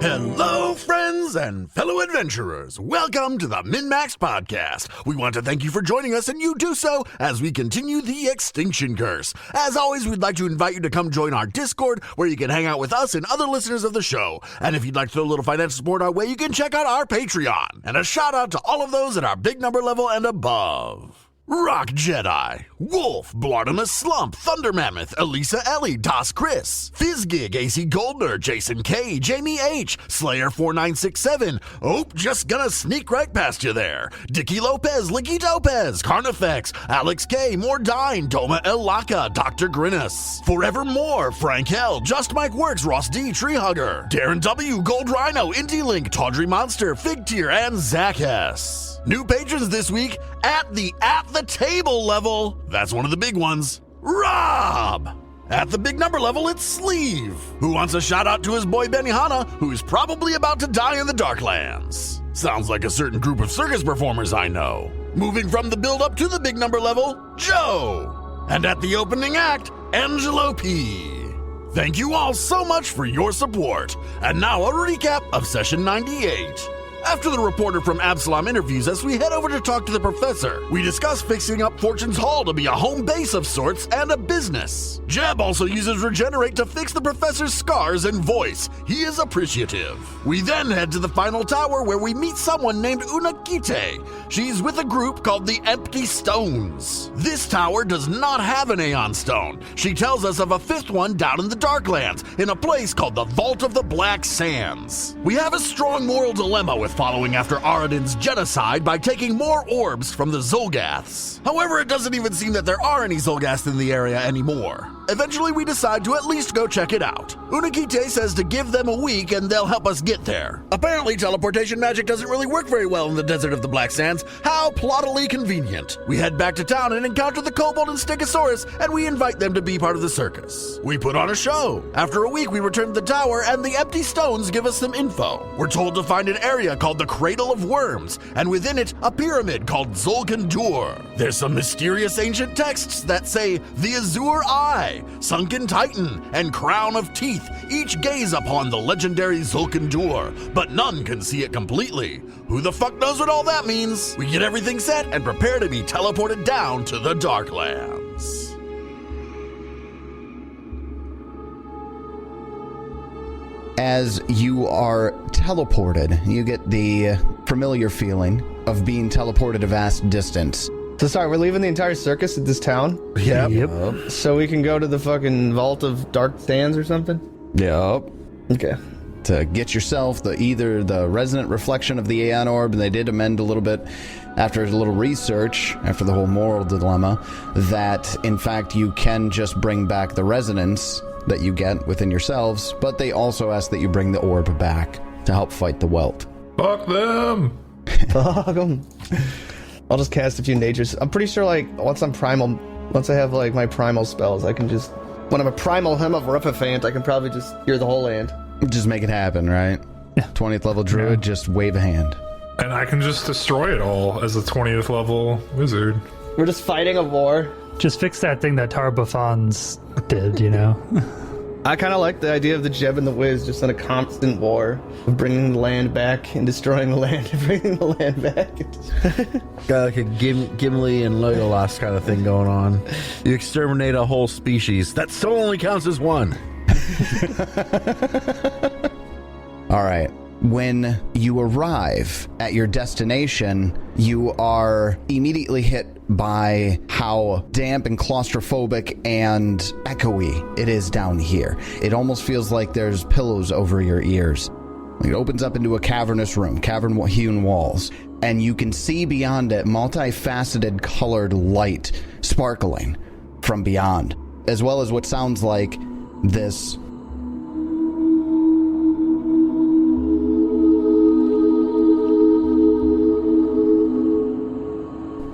Hello, friends and fellow adventurers. Welcome to the MNmaxed podcast. We want to thank you for joining us, and you do so as we continue the Extinction curse. As always, we'd like to invite you to come join our Discord, where you can hang out with us and other listeners of the show. And if you'd like to throw a little financial support our way, you can check out our Patreon. And a shout out to all of those at our big number level and above. Rock Jedi, Wolf, Blartimus Slump, Thunder Mammoth, Elisa Ellie, Das Chris, Fizzgig, AC Goldner, Jason K, Jamie H, Slayer 4967, just gonna sneak right past you there, Dicky Lopez, Licky Topez, Carnifex, Alex K, Mordine, Doma Elaka, Dr. Grinnis, Forevermore, Frank L, Just Mike Works, Ross D, Treehugger, Darren W, Gold Rhino, Indie Link, Tawdry Monster, Fig Tier, and Zach S. New patrons this week at the table level. That's one of the big ones. Rob! At the big number level, it's Sleeve, who wants a shout out to his boy Benihana, who's probably about to die in the Darklands. Sounds like a certain group of circus performers I know. Moving from the build up to the big number level, Joe. And at the opening act, Angelo P. Thank you all so much for your support. And now a recap of session 98. After the reporter from Absalom interviews us, we head over to talk to the professor. We discuss fixing up Fortune's Hall to be a home base of sorts and a business. Jeb also uses Regenerate to fix the professor's scars and voice. He is appreciative. We then head to the final tower where we meet someone named Unakite. She's with a group called the Empty Stones. This tower does not have an Aeon Stone. She tells us of a fifth one down in the Darklands, in a place called the Vault of the Black Sands. We have a strong moral dilemma with following after Aradin's genocide by taking more orbs from the Zolgaths. However, it doesn't even seem that there are any Zolgaths in the area anymore. Eventually, we decide to at least go check it out. Unakite says to give them a week and they'll help us get there. Apparently, teleportation magic doesn't really work very well in the desert of the Black Sands. How plottily convenient. We head back to town and encounter the Kobold and Stegosaurus, and we invite them to be part of the circus. We put on a show. After a week, we return to the tower, and the Empty Stones give us some info. We're told to find an area called the Cradle of Worms, and within it, a pyramid called Zolgandur. There's some mysterious ancient texts that say the Azure Eye, Sunken Titan, and Crown of Teeth each gaze upon the legendary Zolgandur, but none can see it completely. Who the fuck knows what all that means? We get everything set and prepare to be teleported down to the Darklands. As you are teleported, you get the familiar feeling of being teleported a vast distance. So sorry, we're leaving the entire circus at this town? Yep. So we can go to the fucking Vault of Dark Sands or something? Yep. Okay. To get yourself either the resonant reflection of the Aeon Orb, and they did amend a little bit after a little research, after the whole moral dilemma, that in fact you can just bring back the resonance that you get within yourselves, but they also ask that you bring the orb back to help fight the Welt. Fuck them! Fuck them. I'll just cast a few natures. I'm pretty sure, like, once I have, like, my primal spells, I can just... When I'm a primal Hem of Repiphant, I can probably just hear the whole land. Just make it happen, right? Yeah. 20th level druid, just wave a hand. And I can just destroy it all as a 20th level wizard. We're just fighting a war. Just fix that thing that Tarbafons did, you know? I kind of like the idea of the Jeb and the Wiz just in a constant war of bringing the land back and destroying the land and bringing the land back. Got like a Gimli and Legolas kind of thing going on. You exterminate a whole species. That still only counts as one. All right. When you arrive at your destination, you are immediately hit by how damp and claustrophobic and echoey it is down here. It almost feels like there's pillows over your ears. It opens up into a cavernous room, cavern-hewn walls, and you can see beyond it multifaceted colored light sparkling from beyond, as well as what sounds like this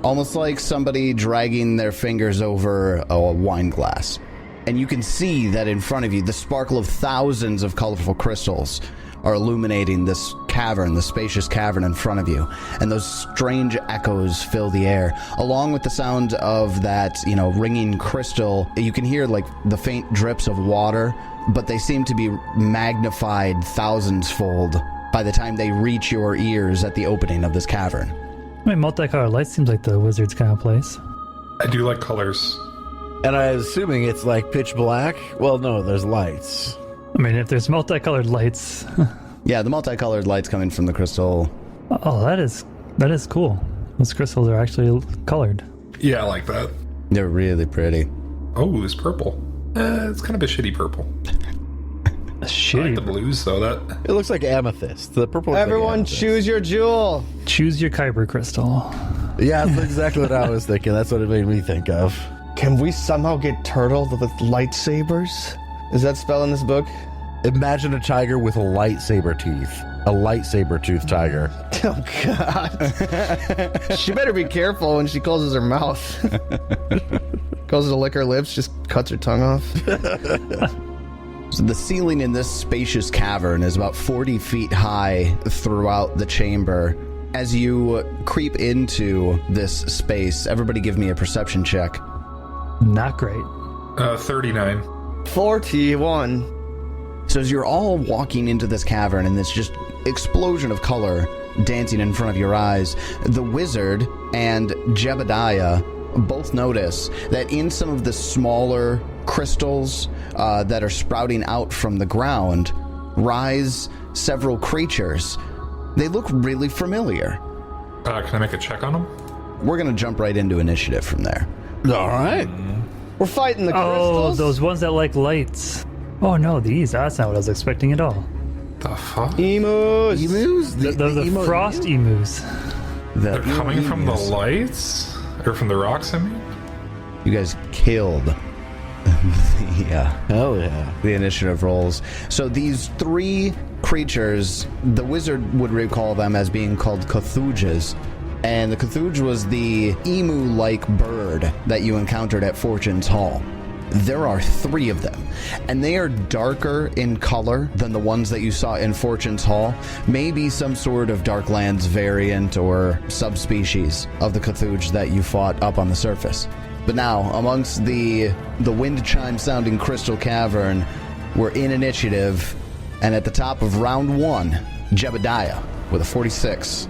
almost like somebody dragging their fingers over a wine glass. And you can see that in front of you, the sparkle of thousands of colorful crystals are illuminating this cavern, the spacious cavern in front of you, and those strange echoes fill the air, along with the sound of that, ringing crystal. You can hear like the faint drips of water, but they seem to be magnified thousands-fold by the time they reach your ears at the opening of this cavern. I mean, multicolored light seems like the wizard's kind of place. I do like colors. And I'm assuming it's like pitch black. Well, no, there's lights. I mean, if there's multicolored lights. Yeah, the multicolored lights coming from the crystal. Oh, that is cool. Those crystals are actually colored. Yeah, I like that. They're really pretty. Oh, it's purple. It's kind of a shitty purple. I like Shitty. the blues, though. That It looks like amethyst. The purple. Everyone amethyst. choose your jewel. Choose your kyber crystal. Yeah, that's exactly what I was thinking. That's what it made me think of. Can we somehow get turtled with lightsabers? Is that spell in this book? Imagine a tiger with lightsaber teeth. A lightsaber tooth tiger. Oh, God. She better be careful when she closes her mouth. Goes to lick her lips, just cuts her tongue off. So the ceiling in this spacious cavern is about 40 feet high throughout the chamber. As you creep into this space, everybody give me a perception check. Not great. 39. 41. So as you're all walking into this cavern and this just explosion of color dancing in front of your eyes, the wizard and Jebediah both notice that in some of the smaller crystals that are sprouting out from the ground rise several creatures. They look really familiar. Can I make a check on them? We're going to jump right into initiative from there. All right. We're fighting the Oh, crystals. those ones that like lights. Oh no, these. That's not what I was expecting at all. The fuck? Emus. Emus? The emo- frost emus. They're coming from the lights? Or from the rocks, I mean? You guys killed Hell yeah. the initiative rolls. So these three creatures, the wizard would recall them as being called Cthulhus. And the Cthulhu was the emu-like bird that you encountered at Fortune's Hall. There are three of them, and they are darker in color than the ones that you saw in Fortune's Hall. Maybe some sort of Darklands variant or subspecies of the Cthulhu that you fought up on the surface. But now, amongst the wind chime sounding crystal cavern, we're in initiative, and at the top of round one, Jebediah with a 46.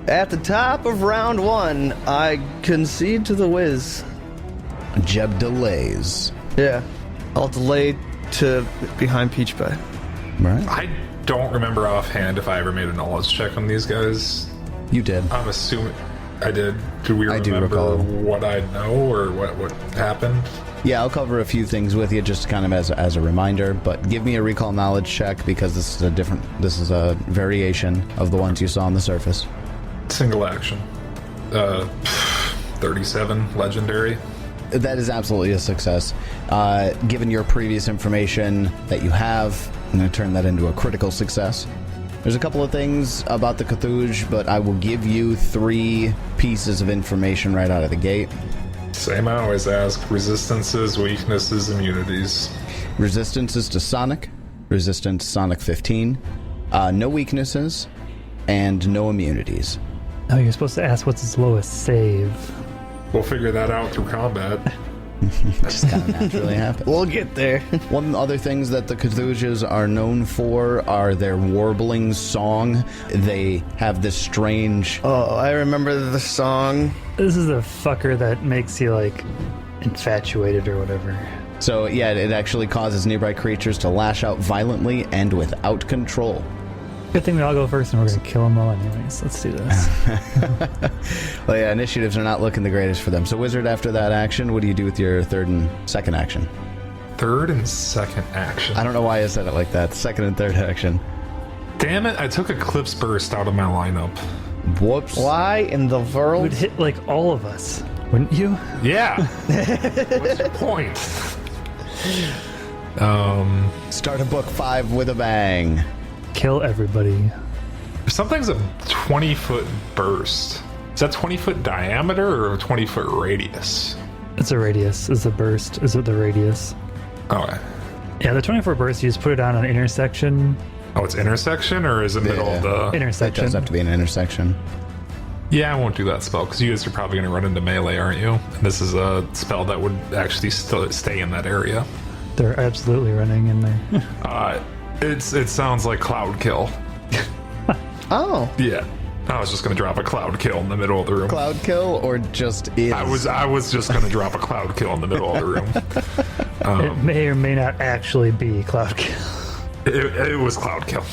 At the top of round one, I concede to the whiz. Jeb delays. Yeah. I'll delay to behind Peach Pie. Right? I don't remember offhand if I ever made a knowledge check on these guys. You did. I'm assuming I did. Do we I do remember recall. what I know or what happened? Yeah, I'll cover a few things with you just kind of as a reminder, but give me a recall knowledge check because this is a variation of the ones you saw on the surface. Single action. 37, legendary. That is absolutely a success. Given your previous information that you have, I'm going to turn that into a critical success. There's a couple of things about the Cthulhu, but I will give you 3 pieces of information right out of the gate. Same I always ask. Resistances, weaknesses, immunities. Resistances to Sonic, resistance Sonic 15, no weaknesses, and no immunities. Oh, you're supposed to ask what's its lowest save. We'll figure that out through combat. Just kind of naturally happens. We'll get there. One other things that the Cthulhus are known for are their warbling song. They have this strange... Oh, I remember the song. This is the fucker that makes you, like, infatuated or whatever. So, yeah, it actually causes nearby creatures to lash out violently and without control. Good thing we all go first and we're going to kill them all anyways. Let's do this. Well, yeah, initiatives are not looking the greatest for them. So, Wizard, after that action, what do you do with your third and second action? Third and second action. I don't know why I said it like that. Second and third action. Damn it, I took Eclipse Burst out of my lineup. Whoops. Why in the It world? would hit, like, all of us. Wouldn't you? Yeah. What's your point? Start a book 5 with a bang. Kill everybody. Something's a 20-foot burst. Is that 20-foot diameter or a 20-foot radius? It's a radius. Is the burst. Is it the radius? Okay. Yeah, the 24 burst, you just put it on an intersection Oh, it's intersection, or is it middle of the... It Intersection. does have to be an intersection. Yeah, I won't do that spell, because you guys are probably going to run into melee, aren't you? And this is a spell that would actually still stay in that area. They're absolutely running in there. It sounds like cloud kill. Oh. Yeah. I was just going to drop a cloud kill in the middle of the room. Cloud kill or just is? I was just going to drop a cloud kill in the middle of the room. It may or may not actually be cloud kill. It was cloud kill.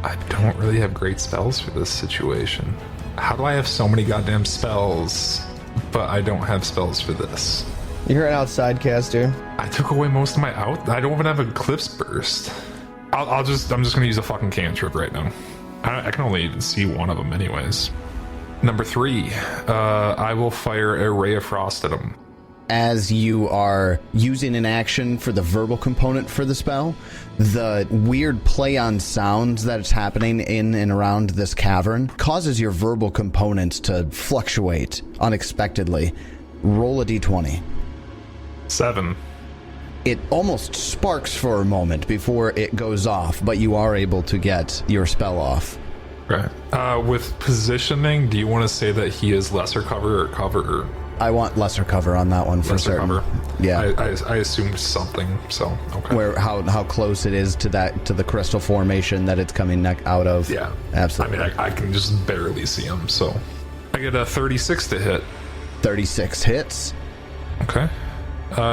I don't really have great spells for this situation. How do I have so many goddamn spells, but I don't have spells for this? You're an outside caster. I took away most of my out. I don't even have Eclipse Burst. I'm just going to use a fucking cantrip right now. I can only see one of them anyways. Number 3, I will fire a Ray of Frost at him. As you are using an action for the verbal component for the spell, the weird play on sounds that is happening in and around this cavern causes your verbal components to fluctuate unexpectedly. Roll a d20. 7. It almost sparks for a moment before it goes off, but you are able to get your spell off. Right. With positioning, do you want to say that he is lesser cover or cover? I want lesser cover on that one for Lesser certain. cover. Yeah. I assumed something, so okay. Where how close it is to the crystal formation that it's coming out of. Yeah. Absolutely. I mean, I can just barely see him, so I get a 36 to hit. 36 hits. Okay.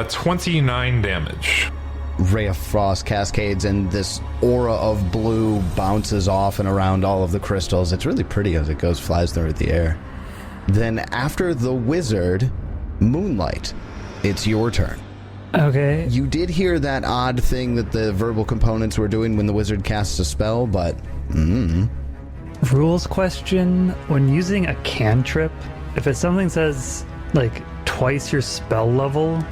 29 damage. Ray of Frost cascades and this aura of blue bounces off and around all of the crystals. It's really pretty as it flies through the air. Then after the wizard, Moonlight, it's your turn. Okay. You did hear that odd thing that the verbal components were doing when the wizard casts a spell, but... Rules question. When using a cantrip, if it's something that says, like, twice your spell level...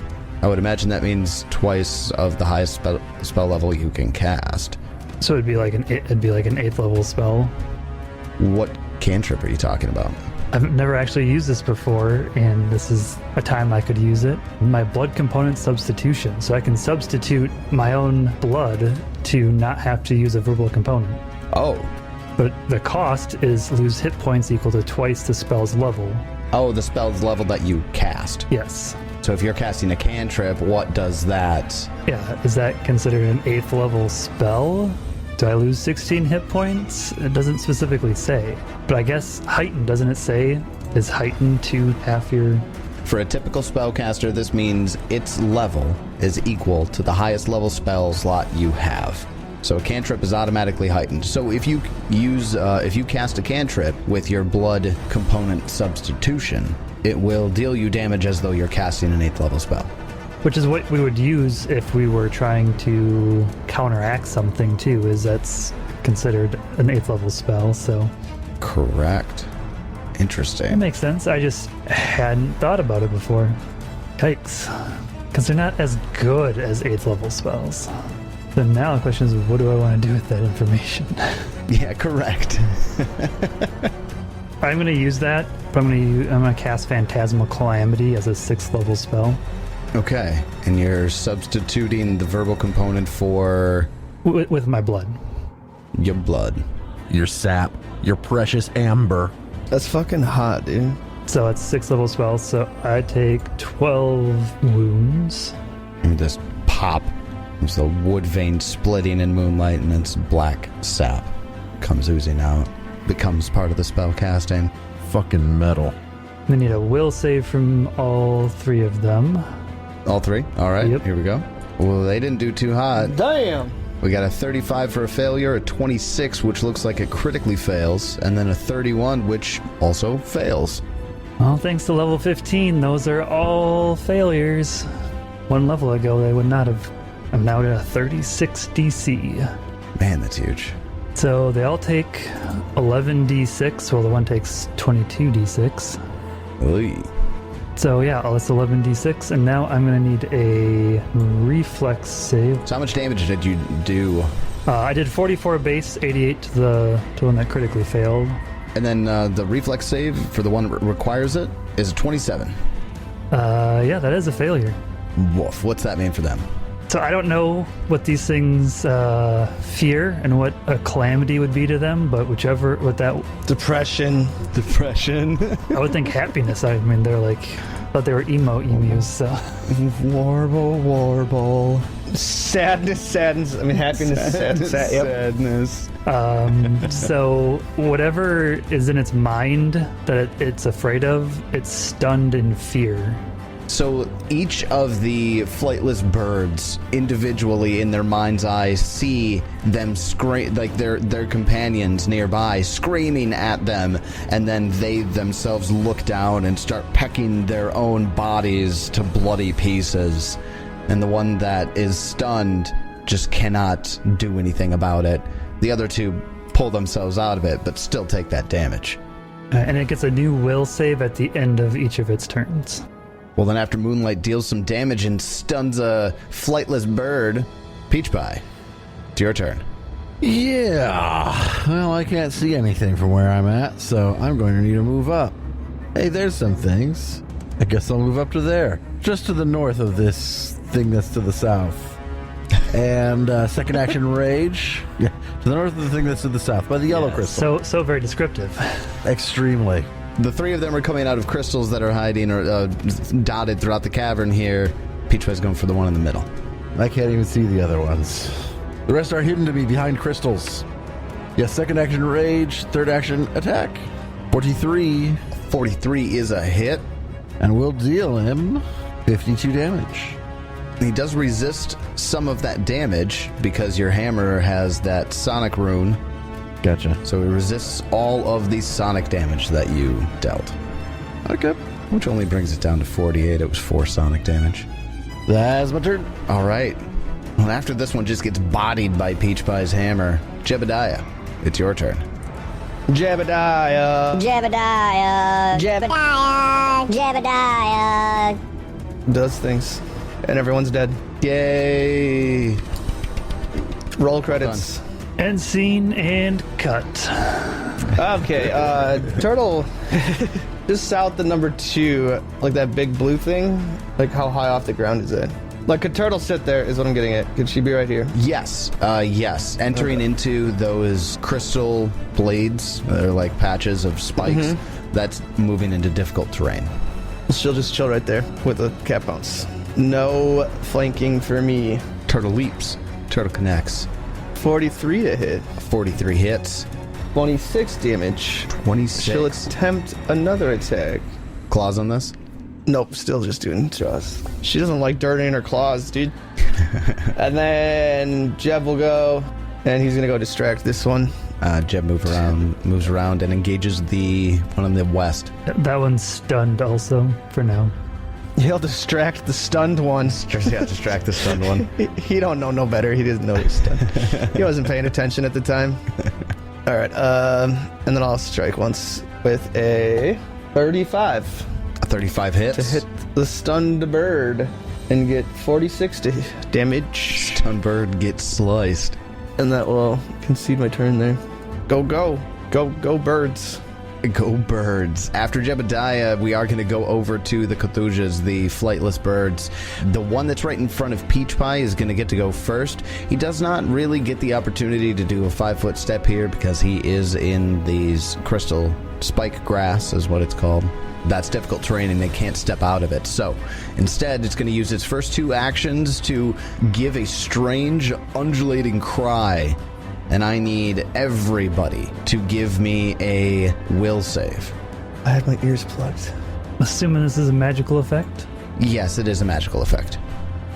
I would imagine that means twice of the highest spell level you can cast. So it'd be like an 8th level spell. What cantrip are you talking about? I've never actually used this before, and this is a time I could use it. My blood component substitution, so I can substitute my own blood to not have to use a verbal component. Oh. But the cost is lose hit points equal to twice the spell's level. Oh, the spell's level that you cast. Yes. So if you're casting a cantrip, what does that? Yeah, is that considered an 8th level spell? Do I lose 16 hit points? It doesn't specifically say. But I guess heightened, doesn't it say? Is heightened to half your... For a typical spellcaster, this means its level is equal to the highest level spell slot you have. So a cantrip is automatically heightened. So if you cast a cantrip with your blood component substitution, it will deal you damage as though you're casting an 8th level spell. Which is what we would use if we were trying to counteract something too, is that's considered an 8th level spell, so... Correct. That Interesting. makes sense. I just hadn't thought about it before. Yikes. Because they're not as good as 8th level spells. Then now the question is, what do I want to do with that information? Yeah, correct. I'm going to use that, but I'm going to cast Phantasmal Calamity as a 6th level spell. Okay, and you're substituting the verbal component for With my blood. your blood. Your sap, your precious amber. That's fucking hot, dude. So it's 6th level spell, so I take 12 wounds. And this pop. There's the wood vein splitting in moonlight, and it's black sap comes oozing out. Becomes part of the spell casting. Fucking metal. I need a will save from all 3 of them. All 3? All right, Yep. Here we go. Well, they didn't do too hot. Damn. We got a 35 for a failure, a 26, which looks like it critically fails, and then a 31, which also fails. Well, thanks to level 15, those are all failures. 1 level ago, they would not have. I'm now at a 36 DC. Man, that's huge. So they all take 11d6, while the one takes 22d6. Oy. So yeah, all that's 11d6, and now I'm going to need a reflex save. So how much damage did you do? I did 44 base, 88 to the one that critically failed. And then the reflex save for the one that requires it is a 27. Yeah, that is a failure. Woof. What's that mean for them? So I don't know what these things fear and what a calamity would be to them, but what that Depression. I would think happiness. I mean, they're like, thought they were emo emus. So Warble. Sadness saddens. I mean, happiness saddens. Yep. Sadness. So whatever is in its mind that it's afraid of, it's stunned in fear. So each of the flightless birds individually in their mind's eye see them scream, like their companions nearby screaming at them, and then they themselves look down and start pecking their own bodies to bloody pieces. And the one that is stunned just cannot do anything about it. The other two pull themselves out of it, but still take that damage. And it gets a new will save at the end of each of its turns. Well, then after Moonlight deals some damage and stuns a flightless bird, Peach Pie, it's your turn. Yeah. Well, I can't see anything from where I'm at, so I'm going to need to move up. Hey, there's some things. I guess I'll move up to there. Just to the north of this thing that's to the south. And second action Rage. Yeah, to the north of the thing that's to the south, by the yellow crystal. So very descriptive. Extremely. The three of them are coming out of crystals that are hiding or dotted throughout the cavern here. Peach Pie's going for the one in the middle. I can't even see the other ones. The rest are hidden to me behind crystals. Yes, second action Rage, third action Attack. 43. 43 is a hit. And we'll deal him 52 damage. He does resist some of that damage because your hammer has that sonic rune. Gotcha. So he resists all of the sonic damage that you dealt. Okay. Which only brings it down to 48. It was 4 sonic damage. That's my turn. All right. Well, after this one just gets bodied by Peach Pie's hammer, Jebediah, it's your turn. Jebediah. Does things. And everyone's dead. Yay. Roll credits. End scene and cut. Okay, Turtle, just south of number 2, like that big blue thing, like how high off the ground is it? Like, could Turtle sit there is what I'm getting at. Could she be right here? Yes, yes. Entering into those crystal blades, they're like patches of spikes, that's moving into difficult terrain. She'll just chill right there with the cat bounce. No flanking for me. Turtle leaps. Turtle connects. 43 to hit. 43 hits. 26 damage. 26. She'll attempt another attack. Claws on this? Nope, still just doing jaws. She doesn't like dirt in her claws, dude. And then Jeb will go, and he's gonna go distract this one. Jeb moves around and engages the one on the west. That one's stunned also for now. He'll distract the stunned one. Yeah, distract the stunned one. He don't know no better. He doesn't know he's stunned. He wasn't paying attention at the time. All right, and then I'll strike once with a 35. A 35 hits. To hit the stunned bird and get 46 damage. Stunned bird gets sliced. And that will concede my turn there. Go birds. Go birds. After Jebediah, we are going to go over to the Cthulhu's, the flightless birds. The one that's right in front of Peach Pie is going to get to go first. He does not really get the opportunity to do a 5-foot step here because he is in these crystal spike grass is what it's called. That's difficult terrain and they can't step out of it. So instead, it's going to use its first 2 actions to give a strange undulating cry. And I need everybody to give me a will save. I had my ears plugged. Assuming this is a magical effect? Yes, it is a magical effect.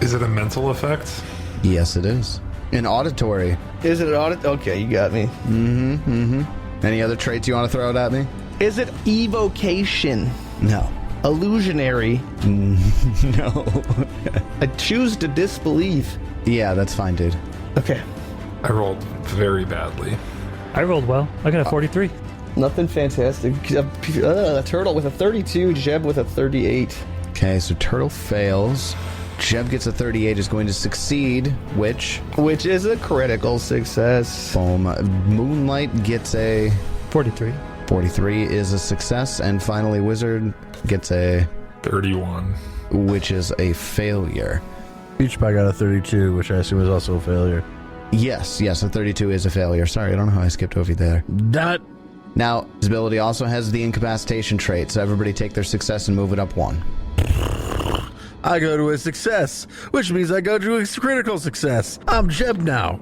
Is it a mental effect? Yes, it is. An auditory. Is it an audit? Okay, you got me. Any other traits you want to throw out at me? Is it evocation? No. Illusionary? No. I choose to disbelieve. Yeah, that's fine, dude. Okay. I rolled very badly. I rolled well. I got a 43. Nothing fantastic. A turtle with a 32, Jeb with a 38. Okay, so Turtle fails. Jeb gets a 38, is going to succeed, which is a critical success. Boom. Moonlight gets a 43. 43 is a success, and finally Wizard gets a 31, which is a failure. Peach Pie got a 32, which I assume is also a failure. Yes, a 32 is a failure. Sorry, I don't know how I skipped over you there. Damn it. Now, his ability also has the incapacitation trait, so everybody take their success and move it up 1. I go to a success, which means I go to a critical success. I'm Jeb now.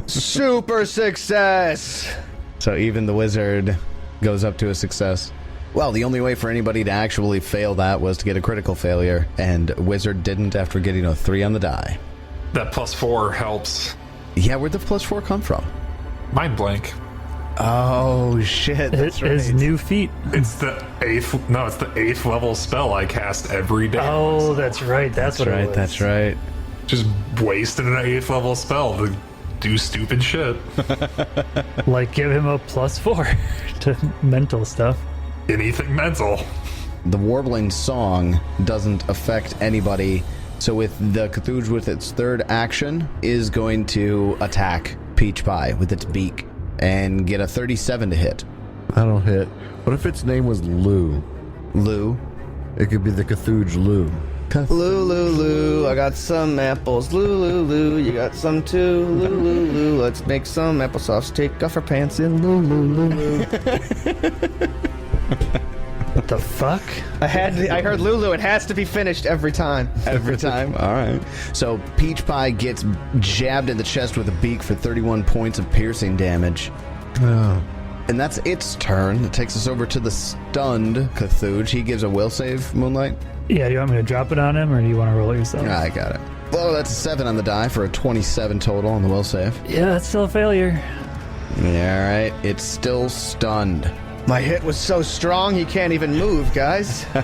Super success. So even the wizard goes up to a success. Well, the only way for anybody to actually fail that was to get a critical failure, and wizard didn't after getting a 3 on the die. That +4 helps. Yeah, where'd the +4 come from? Mind blank. Oh, shit, that's right. His new feat. It's the 8th level spell I cast every day. Oh, that's right. That's what it was. That's right. Just wasted an 8th level spell to do stupid shit. Like, give him a +4 to mental stuff. Anything mental. The warbling song doesn't affect anybody, so with the Cthulhu with its third action is going to attack Peach Pie with its beak and get a 37 to hit. I don't hit. What if its name was Lou? Lou. It could be the Cthulhu Lou. Lou, Lou, Lou, I got some apples. Lou, Lou, Lou, you got some too. Lou, Lou, Lou, let's make some applesauce. Take off our pants and Lou, Lou, Lou, Lou. What the fuck? I heard Lulu. It has to be finished every time. Every time? All right. So Peach Pie gets jabbed in the chest with a beak for 31 points of piercing damage. Oh. And that's its turn. It takes us over to the stunned Cthulhu. He gives a will save, Moonlight. Yeah, do you want me to drop it on him, or do you want to roll it yourself? I got it. Oh, that's a 7 on the die for a 27 total on the will save. Yeah, that's still a failure. All right. It's still stunned. My hit was so strong he can't even move, guys. Well,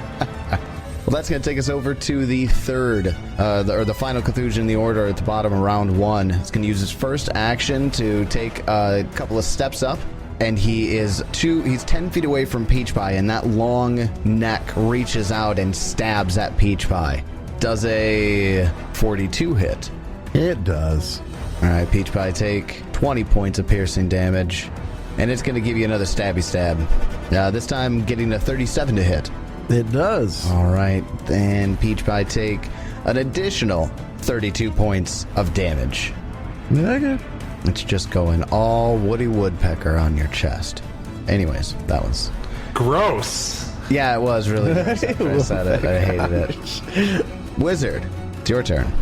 that's going to take us over to the third, the final Cthulhu in the order at the bottom of round 1. It's going to use his first action to take a couple of steps up, and he's 10 feet away from Peach Pie, and that long neck reaches out and stabs at Peach Pie. Does a 42 hit? It does. All right, Peach Pie, take 20 points of piercing damage, and it's going to give you another stabby stab. This time getting a 37 to hit. It does. All right, and Peach Pie take an additional 32 points of damage. Okay. It's just going all Woody Woodpecker on your chest. Anyways, that was... Gross. Yeah, it was really gross after I said it. I hated it. Wizard, it's your turn.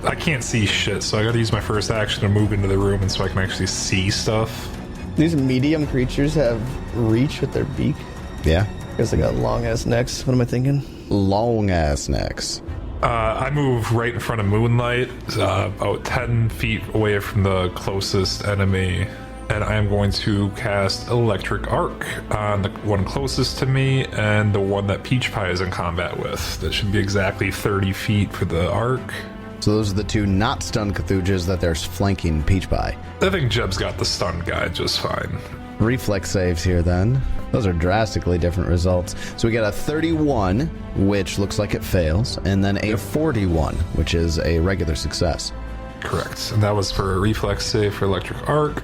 I can't see shit, so I gotta use my first action to move into the room and so I can actually see stuff. These medium creatures have reach with their beak. Yeah. Guess they got long-ass necks. What am I thinking? Long-ass necks. I move right in front of Moonlight, about 10 feet away from the closest enemy, and I am going to cast Electric Arc on the one closest to me and the one that Peach Pie is in combat with. That should be exactly 30 feet for the arc. So those are the two not stunned Cthulhus that they're flanking Peach Pie. I think Jeb's got the stun guy just fine. Reflex saves here then. Those are drastically different results. So we got a 31, which looks like it fails, and then a 41, which is a regular success. Correct. And that was for a reflex save for Electric Arc.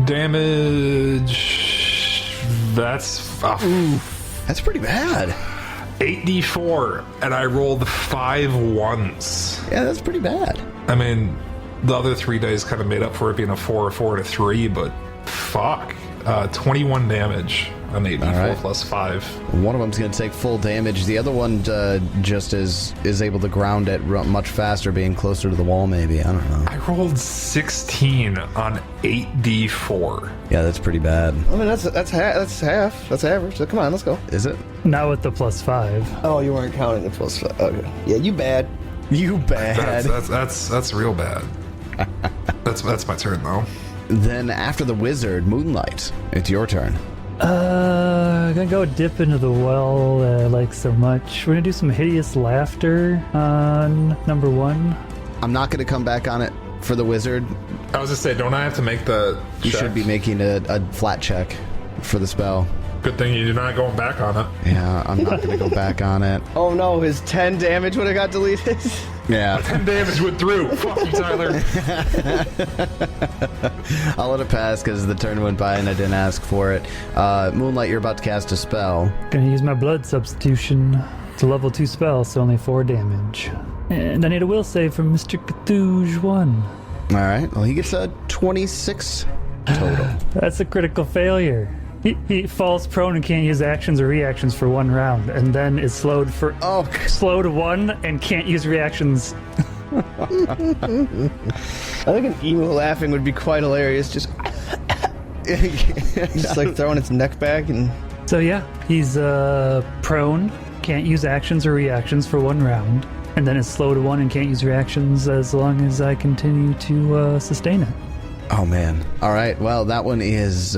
Damage... That's... That's pretty bad. 8d4, and I rolled 5 ones. Yeah, that's pretty bad. I mean, the other 3 days kind of made up for it being a 4, a 4, and a 3, but fuck. 21 damage on 8d4 right. plus 5. One of them's going to take full damage. The other one just is able to ground it much faster, being closer to the wall, maybe. I don't know. I rolled 16 on 8d4. Yeah, that's pretty bad. I mean, that's half. That's average. So come on, let's go. Is it? Not with the +5. Oh, you weren't counting the plus 5. Okay. Yeah, you bad. You bad. That's real bad. That's my turn, though. Then after the wizard, Moonlight, it's your turn. I'm gonna go dip into the well that I like so much. We're gonna do some hideous laughter on number 1. I'm not going to come back on it for the wizard. I was just saying, don't I have to make the You check? should be making a flat check for the spell. Good thing you're not going back on it. Yeah, I'm not going to go back on it. Oh no, his 10 damage would have got deleted. Yeah. 10 damage went through. Fuck you, Tyler. I'll let it pass because the turn went by and I didn't ask for it. Moonlight, you're about to cast a spell. Gonna use my blood substitution. It's a level 2 spell, so only 4 damage. And I need a will save from Mr. Cthulhu 1. All right. Well, he gets a 26 total. That's a critical failure. He falls prone and can't use actions or reactions for 1 round, and then is slowed slowed 1 and can't use reactions. I think an emu laughing would be quite hilarious. Just like throwing its neck back and. So yeah, he's prone, can't use actions or reactions for 1 round, and then is slowed 1 and can't use reactions as long as I continue to sustain it. Oh, man. All right. Well, that one is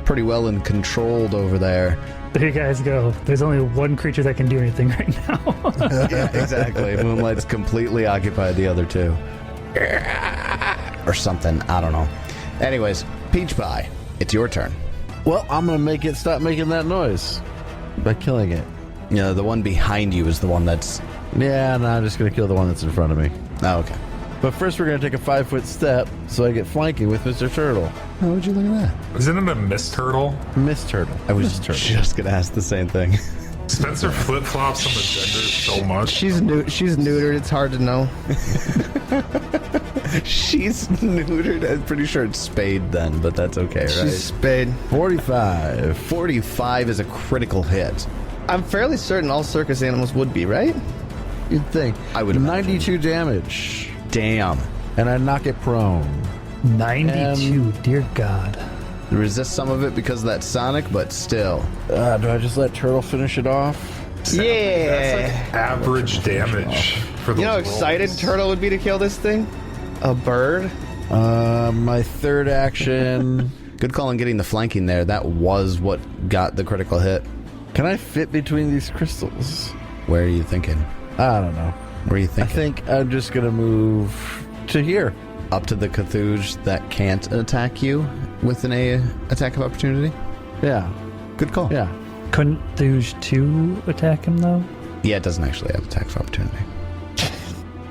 pretty well controlled over there. There you guys go. There's only 1 creature that can do anything right now. Yeah, exactly. Moonlight's completely occupied the other 2. Or something. I don't know. Anyways, Peach Pie, it's your turn. Well, I'm going to make it stop making that noise by killing it. Yeah, the one behind you is the one that's... Yeah, no, I'm just going to kill the one that's in front of me. Oh, okay. But first we're going to take a 5-foot step so I get flanking with Mr. Turtle. Oh, would you look at that? Isn't it a Miss Turtle? Miss Turtle. I was just going to ask the same thing. Spencer flip-flops on the gender so much. She's neutered. It's hard to know. She's neutered. I'm pretty sure it's spayed then, but that's okay, right? She's spayed. 45. 45 is a critical hit. I'm fairly certain all circus animals would be, right? You'd think. I would imagine. 92 damage. Damn. And I knock it prone. 92, dear God. Resist some of it because of that sonic, but still. Do I just let Turtle finish it off? Yeah. That's like average damage for those You know how rolls. excited Turtle would be to kill this thing? A bird? My third action. Good call on getting the flanking there. That was what got the critical hit. Can I fit between these crystals? Where are you thinking? I don't know. Where are you I thinking? think I'm just going to move to here. Up to the Cthulhu that can't attack you with an attack of opportunity? Yeah. Good call. Yeah. Couldn't Thuge 2 attack him, though? Yeah, it doesn't actually have attack of opportunity.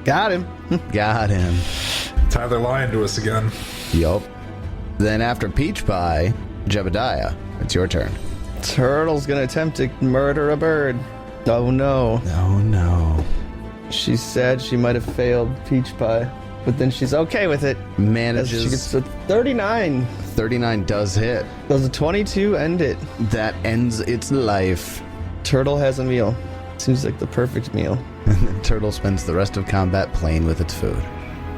Got him. Got him. Tyler lying to us again. Yup. Then after Peach Pie, Jebediah, it's your turn. Turtle's gonna attempt to murder a bird. Oh no. Oh no. She said she might have failed Peach Pie, but then she's okay with it. As Manages. she gets to 39. 39 does hit. Does a 22 end it? That ends its life. Turtle has a meal. Seems like the perfect meal. And the turtle spends the rest of combat playing with its food.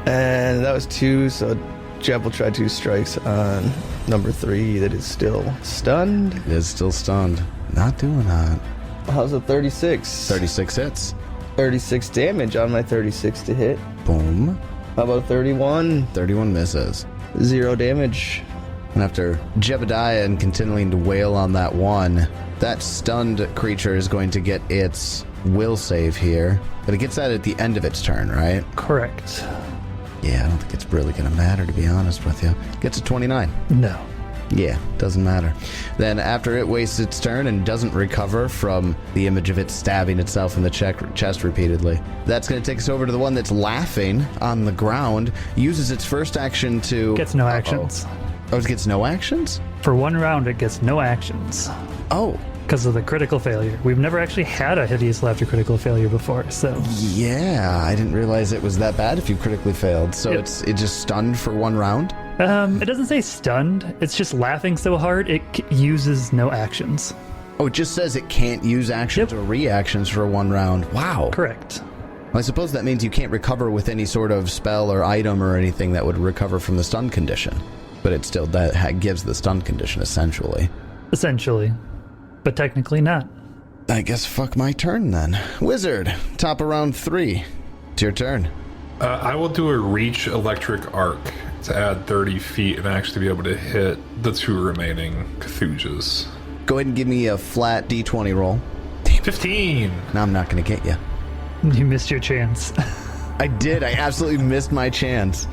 And that was 2, so Jeb will try 2 strikes on number 3 that is still stunned. It is still stunned. Not doing that. How's a 36? 36 hits. 36 damage on my 36 to hit. Boom. How about 31? 31 misses. 0 damage. And after Jebediah and continuing to wail on that one, that stunned creature is going to get its will save here. But it gets that at the end of its turn, right? Correct. Yeah, I don't think it's really going to matter, to be honest with you. Gets a 29. No. Yeah, doesn't matter. Then after it wastes its turn and doesn't recover from the image of it stabbing itself in the chest repeatedly, that's going to take us over to the one that's laughing on the ground, uses its first action to... Gets no actions. Oh, it gets no actions? For 1 round, it gets no actions. Oh. Because of the critical failure. We've never actually had a hideous laughter critical failure before, so... Yeah, I didn't realize it was that bad if you critically failed. So Yep. it just stunned for 1 round? It doesn't say stunned. It's just laughing so hard, it uses no actions. Oh, it just says it can't use actions or reactions for 1 round. Wow. Correct. Well, I suppose that means you can't recover with any sort of spell or item or anything that would recover from the stun condition. But it still gives the stun condition, essentially. Essentially. But technically not. I guess fuck my turn then. Wizard, top of round 3. It's your turn. I will do a reach electric arc to add 30 feet and actually be able to hit the 2 remaining Cthulhus. Go ahead and give me a flat D20 roll. 15! Now I'm not going to get you. You missed your chance. I did. I absolutely missed my chance.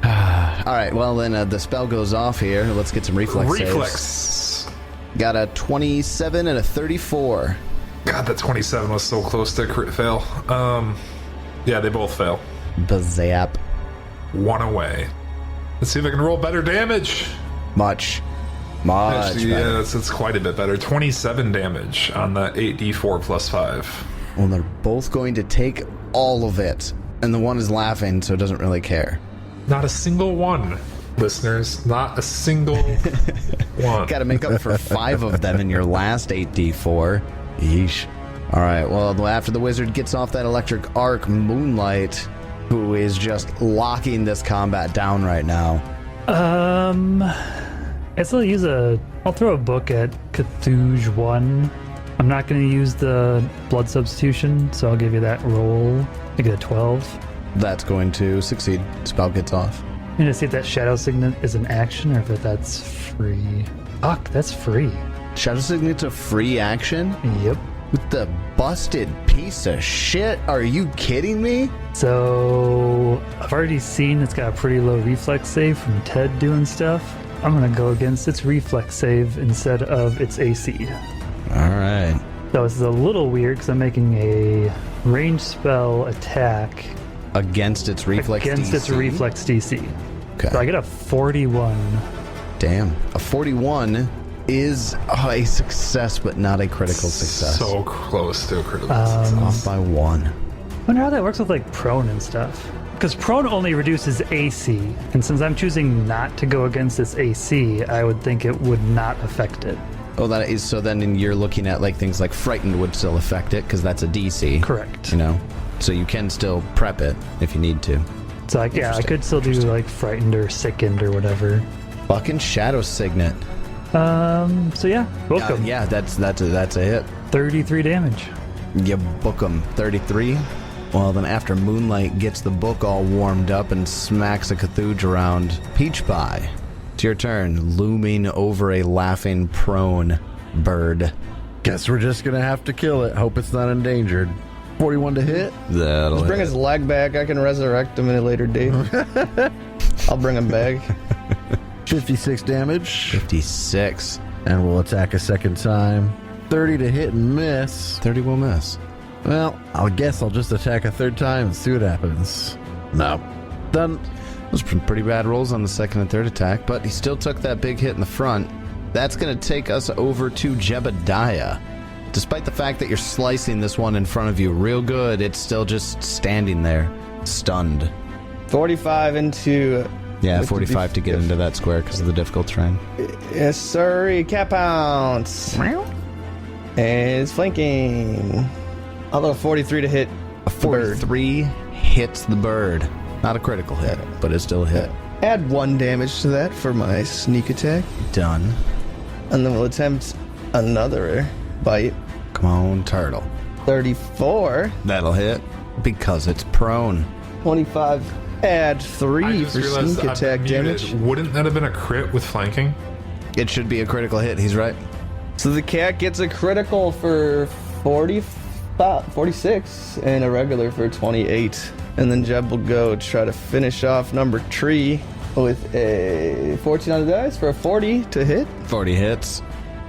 All right, well then the spell goes off here. Let's get some reflex saves. Got a 27 and a 34. God, that 27 was so close to a crit fail. Yeah, they both fail. Bazap. 1 away. Let's see if I can roll better damage. Much Actually, better. yeah, it's quite a bit better. 27 damage on that 8d4 plus 5. Well, they're both going to take all of it. And the one is laughing, so it doesn't really care. Not a single one, listeners. Not a single one. Got to make up for 5 of them in your last 8d4. Yeesh. All right, well, after the wizard gets off that electric arc, Moonlight, who is just locking this combat down right now. I'll throw a book at Cthulhu 1. I'm not going to use the blood substitution, so I'll give you that roll. I get a 12. That's going to succeed. Spell gets off. I'm going to see if that shadow signet is an action or if that's free. Fuck, that's free. Shadow Signet's a free action? Yep. With the busted piece of shit? Are you kidding me? So I've already seen it's got a pretty low reflex save from Ted doing stuff. I'm going to go against its reflex save instead of its AC. All right. So this is a little weird because I'm making a ranged spell attack Against its reflex against DC? its reflex DC. Okay. So I get a 41. Damn. A 41 is a success, but not a critical success. So close to a critical success. Off by 1. I wonder how that works with like prone and stuff. Because prone only reduces AC, and since I'm choosing not to go against this AC, I would think it would not affect it. Oh, that is, so then you're looking at like things like frightened would still affect it because that's a DC. Correct. You know, so you can still prep it if you need to. So I could still do like frightened or sickened or whatever. Fucking Shadow Signet. So yeah, welcome. Yeah, that's a hit. 33 damage. You book 'em. 33. Well, then after Moonlight gets the book all warmed up and smacks a Cthulhu around, Peach Pie, it's your turn, looming over a laughing prone bird. Guess we're just gonna have to kill it. Hope it's not endangered. 41 to hit. That'll Just bring hit. his leg back. I can resurrect him in a later date. I'll bring him back. 56 damage. 56. And we'll attack a second time. 30 to hit and miss. 30 will miss. Well, I guess I'll just attack a third time and see what happens. No. Done. Those were pretty bad rolls on the second and third attack, but he still took that big hit in the front. That's going to take us over to Jebediah. Despite the fact that you're slicing this one in front of you real good, it's still just standing there, stunned. 45 into... Yeah, 45 to get into that square because of the difficult terrain. Yes, sir. Cat pounce. And it's flanking. I'll go 43 to hit A 43 hits the bird. Not a critical hit, but it's still a hit. Add 1 damage to that for my sneak attack. Done. And then we'll attempt another bite. Come on, turtle. 34. That'll hit because it's prone. 25. Add I 3 just for realized sneak I've attack been muted. damage. Wouldn't that have been a crit with flanking? It should be a critical hit. He's right. So the cat gets a critical for 46 and a regular for 28. And then Jeb will go try to finish off number 3 with a 14 on the dice for a 40 to hit. 40 hits.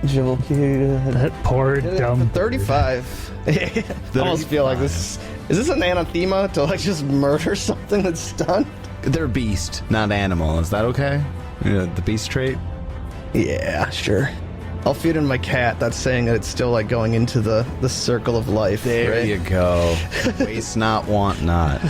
Jeb will That poor dumb 35. I almost feel like this is this an anathema to like just murder something that's stunned? They're beast, not animal. Is that okay? The beast trait? Yeah, sure. I'll feed in my cat. That's saying that it's still like going into the circle of life. There right? you go. Waste not, want not.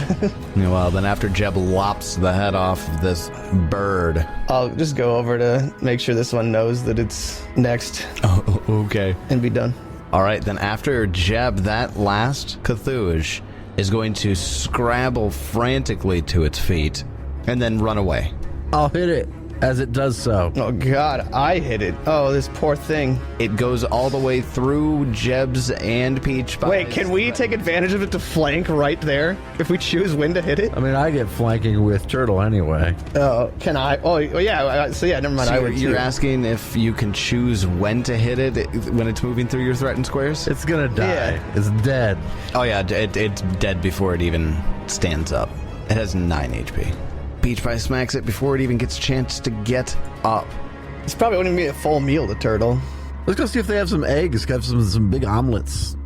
Well, then after Jeb lops the head off of this bird. I'll just go over to make sure this one knows that it's next Oh, okay. and be done. All right, then after Jeb, that last Cthulhu is going to scrabble frantically to its feet and then run away. I'll hit it as it does so. Oh god, I hit it. Oh, this poor thing. It goes all the way through Jeb's and Peach Pie's. Wait, can we take advantage of it to flank right there? If we choose when to hit it? I mean, I get flanking with Turtle anyway. Oh, can I? Oh, yeah. So yeah, never mind. So I would you're too. asking if you can choose when to hit it when it's moving through your threatened squares? It's gonna die. Yeah. It's dead. Oh yeah, it's dead before it even stands up. It has 9 HP. Peach Pie smacks it before it even gets a chance to get up. It's probably wouldn't be a full meal, the turtle. Let's go see if they have some eggs. Got some big omelets.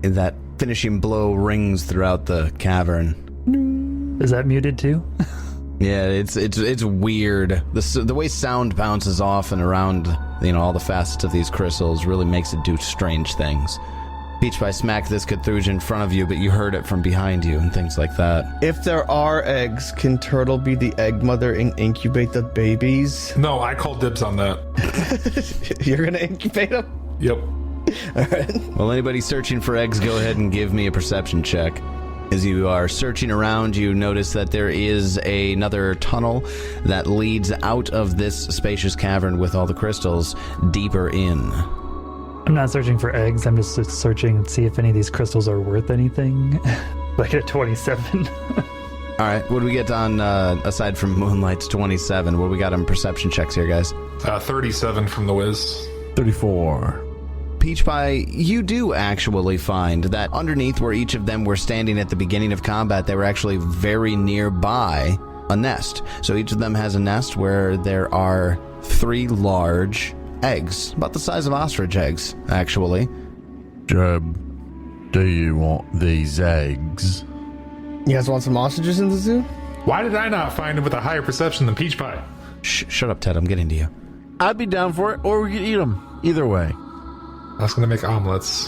And that finishing blow rings throughout the cavern. Is that muted too? Yeah, it's weird. The way sound bounces off and around, all the facets of these crystals really makes it do strange things. Peach Pie smacked this Cthulhu in front of you, but you heard it from behind you and things like that. If there are eggs, can Turtle be the egg mother and incubate the babies? No, I call dibs on that. You're gonna incubate them? Yep. All right. Well, anybody searching for eggs, go ahead and give me a perception check. As you are searching around, you notice that there is another tunnel that leads out of this spacious cavern with all the crystals deeper in. I'm not searching for eggs. I'm just searching to see if any of these crystals are worth anything. Like a 27. All right, what do we get on, aside from Moonlight's 27, what do we got on perception checks here, guys? 37 from the Wiz. 34. Peach Pie, you do actually find that underneath where each of them were standing at the beginning of combat, they were actually very nearby a nest. So each of them has a nest where there are 3 large eggs, about the size of ostrich eggs, actually. Jeb, do you want these eggs? You guys want some ostriches in the zoo? Why did I not find him with a higher perception than Peach Pie? Shut up, Ted, I'm getting to you. I'd be down for it, or we could eat them. Either way. I was going to make omelets.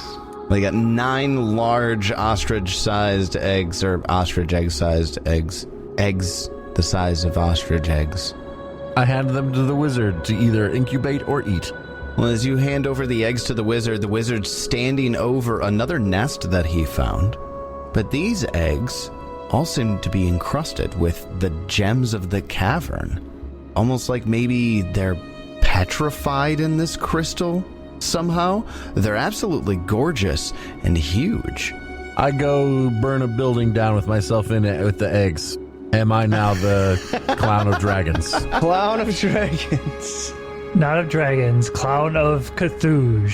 They got 9 large ostrich-sized eggs, or ostrich egg-sized eggs. Eggs the size of ostrich eggs. I hand them to the wizard to either incubate or eat. Well, as you hand over the eggs to the wizard's standing over another nest that he found. But these eggs all seem to be encrusted with the gems of the cavern. Almost like maybe they're petrified in this crystal somehow. They're absolutely gorgeous and huge. I go burn a building down with myself in it with the eggs. Am I now the clown of dragons? Clown of dragons. Not of dragons, clown of Cthulhu.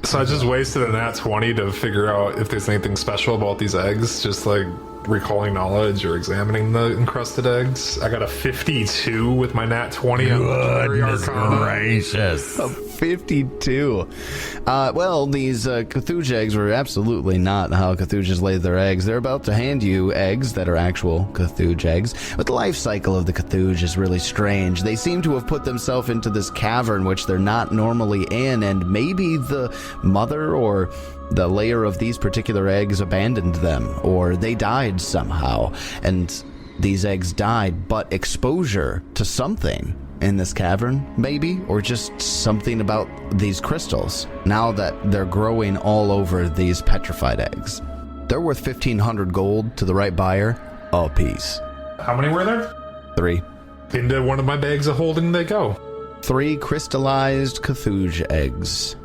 So I just wasted a nat 20 to figure out if there's anything special about these eggs, just like recalling knowledge or examining the encrusted eggs. I got a 52 with my nat 20 on Legendary Arcana. Gracious. 52. Well, these Cthulhu eggs were absolutely not how Cthulhu's lay their eggs. They're about to hand you eggs that are actual Cthulhu eggs, but the life cycle of the Cthulhu is really strange. They seem to have put themselves into this cavern which they're not normally in, and maybe the mother or the layer of these particular eggs abandoned them, or they died somehow, and these eggs died, but exposure to something in this cavern, maybe, or just something about these crystals, now that they're growing all over these petrified eggs. They're worth 1,500 gold to the right buyer, a piece. How many were there? 3. Into one of my bags of holding they go. 3 crystallized Cthulhu eggs.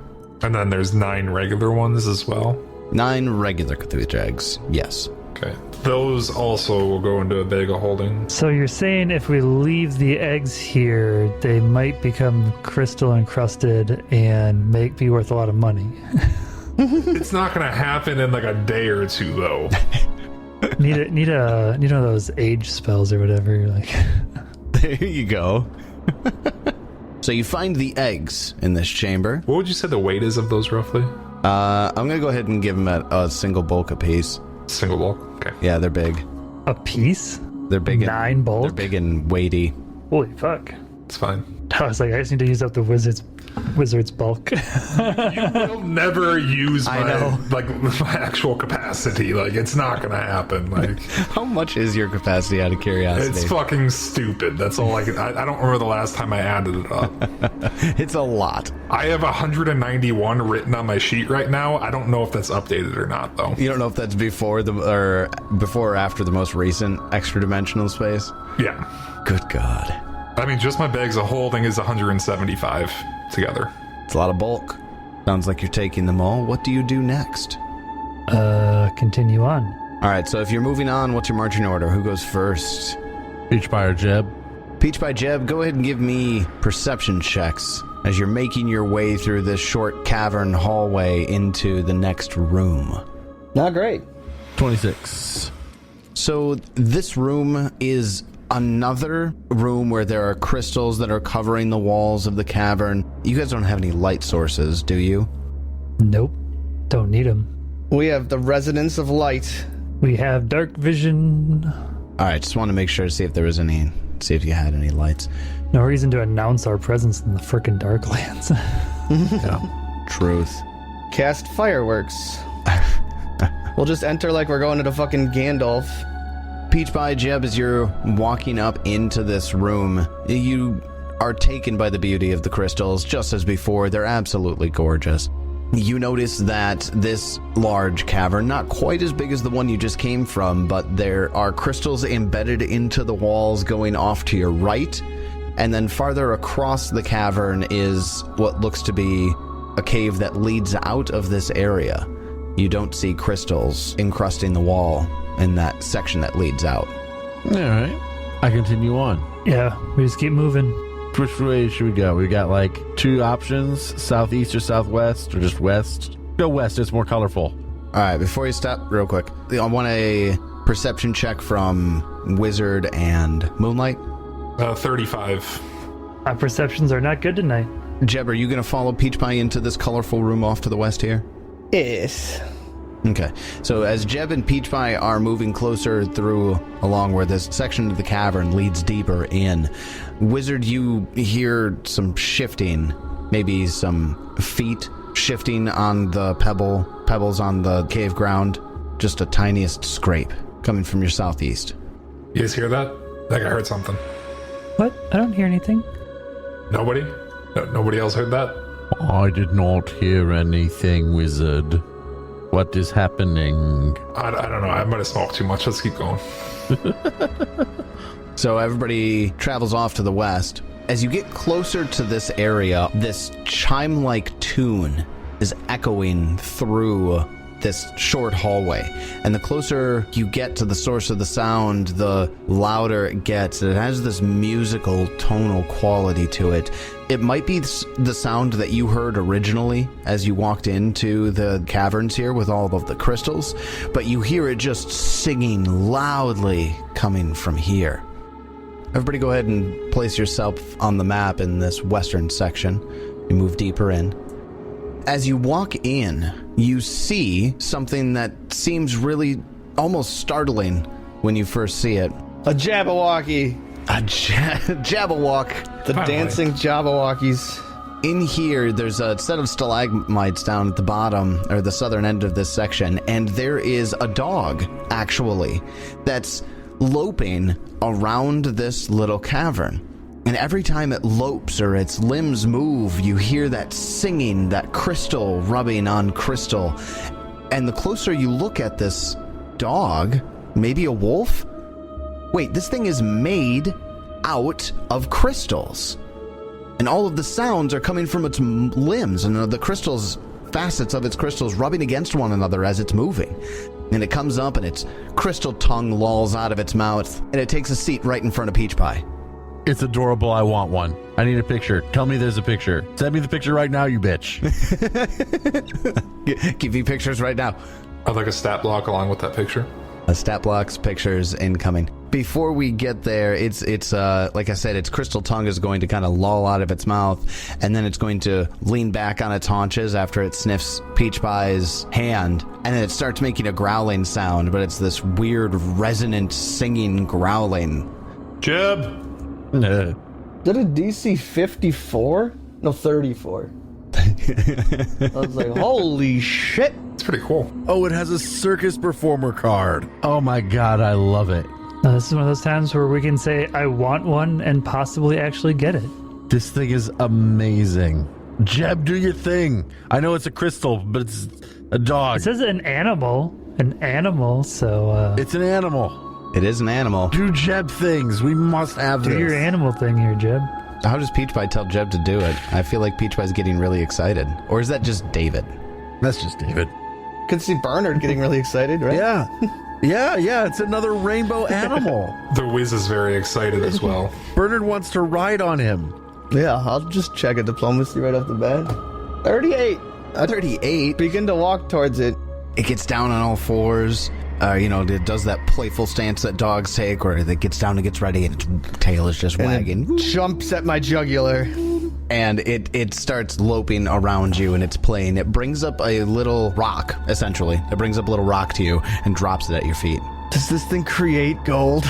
And then there's 9 regular ones as well. 9 regular Cthulhu eggs, yes. Okay. Those also will go into a bag of holding. So you're saying if we leave the eggs here, they might become crystal encrusted and be worth a lot of money. It's not going to happen in like a day or two, though. need one of those age spells or whatever. You're like, There you go. So you find the eggs in this chamber. What would you say the weight is of those roughly? I'm going to go ahead and give them a single bulk apiece. Single bulk? Okay. Yeah, they're big. a piece? They're big. 9 bulk? They're big and weighty. Holy fuck. It's fine. I was like, I just need to use up the wizard's bulk. You will never use I know. my actual capacity. Like, it's not gonna happen. Like, How much is your capacity out of curiosity? it's fucking stupid. That's all I can. I don't remember the last time I added it up. It's a lot. I have 191 written on my sheet right now. I don't know if that's updated or not, though. You don't know if that's before or after the most recent extra dimensional space? Yeah. Good God. I mean, just my bags of holding is 175 together. It's a lot of bulk. Sounds like you're taking them all. What do you do next? Continue on. All right, so if you're moving on, what's your marching order? Who goes first? Peach Pie or Jeb? Peach Pie Jeb, go ahead and give me perception checks as you're making your way through this short cavern hallway into the next room. Not great. 26. So this room is another room where there are crystals that are covering the walls of the cavern. You guys don't have any light sources, do you? Nope. Don't need them. We have the resonance of light. We have dark vision. All right, just want to make sure to see if if you had any lights. No reason to announce our presence in the frickin' Darklands. Yeah, truth. cast fireworks. We'll just enter like we're going to fucking Gandalf. Peach Pie, Jeb, as you're walking up into this room, you are taken by the beauty of the crystals, just as before. They're absolutely gorgeous. You notice that this large cavern, not quite as big as the one you just came from, but there are crystals embedded into the walls going off to your right, and then farther across the cavern is what looks to be a cave that leads out of this area. You don't see crystals encrusting the wall in that section that leads out. All right. I continue on. Yeah, we just keep moving. Which way should we go? We got like two options, southeast or southwest, or just west? Go west, it's more colorful. All right, before you stop, real quick, I want a perception check from Wizard and Moonlight. 35. Our perceptions are not good tonight. Jeb, are you going to follow Peach Pie into this colorful room off to the west here? Yes. Okay, so as Jeb and Peach Pie are moving closer through along where this section of the cavern leads deeper in, Wizard, you hear some shifting, maybe some feet shifting on the pebbles on the cave ground, just a tiniest scrape coming from your southeast. You guys hear that? I think I heard something. What? I don't hear anything. Nobody? Nobody else heard that? I did not hear anything, Wizard. What is happening? I don't know. I might have smoked too much. Let's keep going. So everybody travels off to the west. As you get closer to this area, this chime-like tune is echoing through this short hallway. And the closer you get to the source of the sound, the louder it gets. It has this musical, tonal quality to it. It might be the sound that you heard originally as you walked into the caverns here with all of the crystals, but you hear it just singing loudly coming from here. Everybody go ahead and place yourself on the map in this western section. You move deeper in. As you walk in, you see something that seems really almost startling when you first see it. A Jabberwocky. A Jabberwock. The dancing Jabberwockies. In here, there's a set of stalagmites down at the bottom, or the southern end of this section, and there is a dog, actually, that's loping around this little cavern. And every time it lopes or its limbs move, you hear that singing, that crystal rubbing on crystal. And the closer you look at this dog, maybe a wolf? Wait, this thing is made out of crystals. And all of the sounds are coming from its limbs and the crystals, facets of its crystals rubbing against one another as it's moving. And it comes up and its crystal tongue lolls out of its mouth, and it takes a seat right in front of Peach Pie. It's adorable. I want one. I need a picture. Tell me there's a picture. Send me the picture right now, you bitch. Give you pictures right now. I'd like a stat block along with that picture. A stat blocks, pictures incoming. Before we get there, it's like I said, its crystal tongue is going to kind of loll out of its mouth, and then it's going to lean back on its haunches after it sniffs Peach Pie's hand, and then it starts making a growling sound, but it's this weird resonant singing growling. Jeb! Is that a DC 54? No, 34. I was like, holy shit. It's pretty cool. Oh, it has a circus performer card. Oh my god, I love it. This is one of those times where we can say, I want one, and possibly actually get it. This thing is amazing. Jeb, do your thing. I know it's a crystal, but it's a dog. It says an animal, so... It's an animal. It is an animal. Do Jeb things. We must have this. do your animal thing here, Jeb. How does Peach Pie tell Jeb to do it? I feel like Peach Pie's getting really excited. Or is that just David? That's just David. Could see Bernard getting really excited, right? Yeah. Yeah, it's another rainbow animal. The Wiz is very excited as well. Bernard wants to ride on him. Yeah, I'll just check a diplomacy right off the bat. 38. 38. Begin to walk towards it. It gets down on all fours. It does that playful stance that dogs take, where it gets down and gets ready, and its tail is just wagging. Jumps at my jugular. And it starts loping around you, and it's playing. It brings up a little rock, essentially. It brings up a little rock to you and drops it at your feet. Does this thing create gold?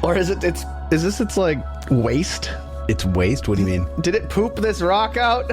Or is this its like waste? It's waste? What do you mean? Did it poop this rock out?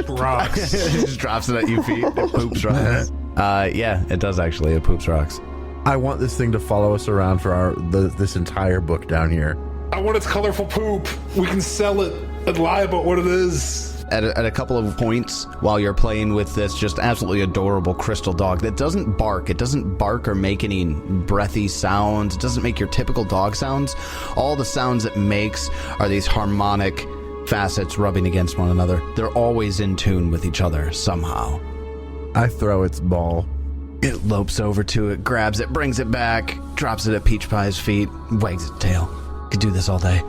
Rocks. It just drops it at your feet. It poops rocks. Yeah, it does actually. It poops rocks. I want this thing to follow us around for this entire book down here. I want its colorful poop. We can sell it and lie about what it is. At a couple of points while you're playing with this just absolutely adorable crystal dog that doesn't bark. It doesn't bark or make any breathy sounds. It doesn't make your typical dog sounds. All the sounds it makes are these harmonic facets rubbing against one another. They're always in tune with each other somehow. I throw its ball. It lopes over to it, grabs it, brings it back, drops it at Peach Pie's feet, wags its tail. Could do this all day.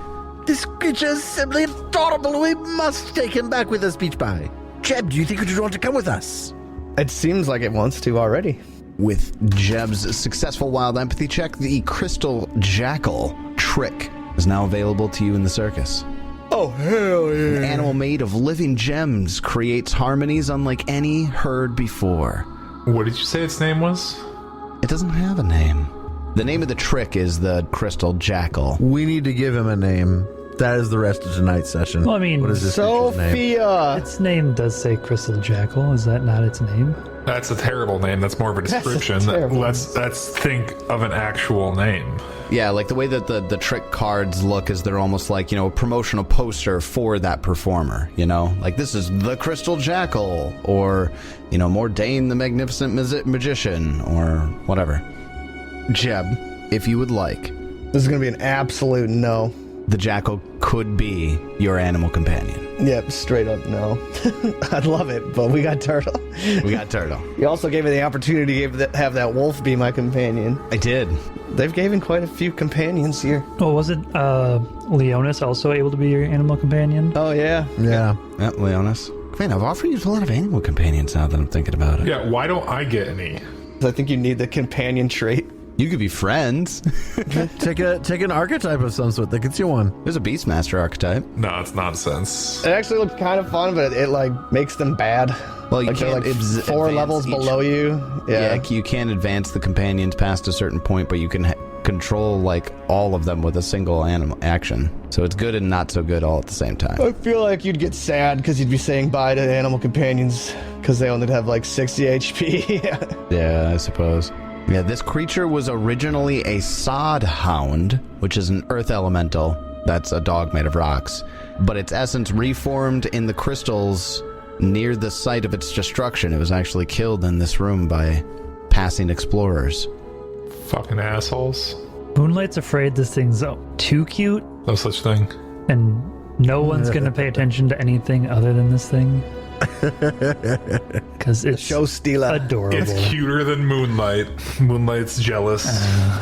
This creature is simply adorable. We must take him back with us, Peach Pie. Jeb, do you think you'd want to come with us? It seems like it wants to already. With Jeb's successful wild empathy check, the Crystal Jackal trick is now available to you in the circus. Oh, hell yeah. An animal made of living gems creates harmonies unlike any heard before. What did you say its name was? It doesn't have a name. The name of the trick is the Crystal Jackal. We need to give him a name. That is the rest of tonight's session. Well, I mean, what is this creature's name? Sophia. Its name does say Crystal Jackal. Is that not its name? That's a terrible name. That's more of a description. terrible Let's think of an actual name. Yeah, like the way that the trick cards look is they're almost like, a promotional poster for that performer, Like, this is the Crystal Jackal, or, Mordain the Magnificent Magician, or whatever. Jeb, if you would like, This is going to be an absolute no. the Jackal could be your animal companion. Yep, straight up no. I'd love it, but we got Turtle. We got Turtle. You also gave me the opportunity to have that wolf be my companion. I did. They've given quite a few companions here. Oh, wasn't Leonis also able to be your animal companion? Oh, yeah. Yeah. Yeah, Leonis. Man, I've offered you a lot of animal companions now that I'm thinking about it. Yeah, why don't I get any? I think you need the companion trait. You could be friends. Take an archetype of some sort that gets you one. There's a Beastmaster archetype. No, it's nonsense. It actually looks kind of fun, but it makes them bad. Well, you Like they're can't like 4 advance levels each- below you. Yeah, Yeah. you can't advance the companions past a certain point, but you can control like all of them with a single animal action. So it's good and not so good all at the same time. I feel like you'd get sad because you'd be saying bye to animal companions because they only have like 60 HP. Yeah, I suppose. Yeah, this creature was originally a sod hound, which is an earth elemental. That's a dog made of rocks. But its essence reformed in the crystals near the site of its destruction. It was actually killed in this room by passing explorers. Fucking assholes. Moonlight's afraid this thing's too cute, No such thing. and no one's going to pay attention to anything other than this thing. Because it's Show Stila. adorable. It's cuter than Moonlight. Moonlight's jealous.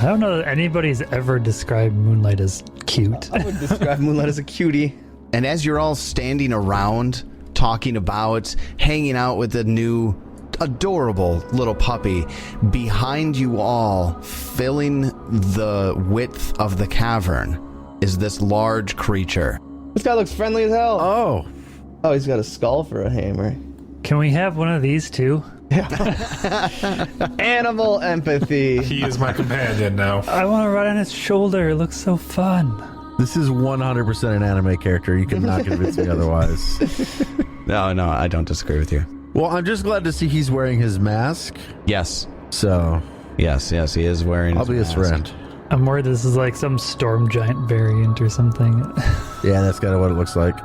I don't know that anybody's ever described Moonlight as cute. I would describe Moonlight as a cutie. And as you're all standing around, talking about, hanging out with the new adorable little puppy, behind you all, filling the width of the cavern, is this large creature. This guy looks friendly as hell. Oh. Oh, he's got a skull for a hammer. Can we have one of these too? Animal empathy. He is my companion now. I want to ride on his shoulder. It looks so fun. This is 100% an anime character. You cannot convince me otherwise. No, I don't disagree with you. Well, I'm just glad to see he's wearing his mask. Yes, So, yes, he is wearing I'll be his mask. friend. I'm worried this is like some storm giant variant or something. Yeah, that's kind of what it looks like.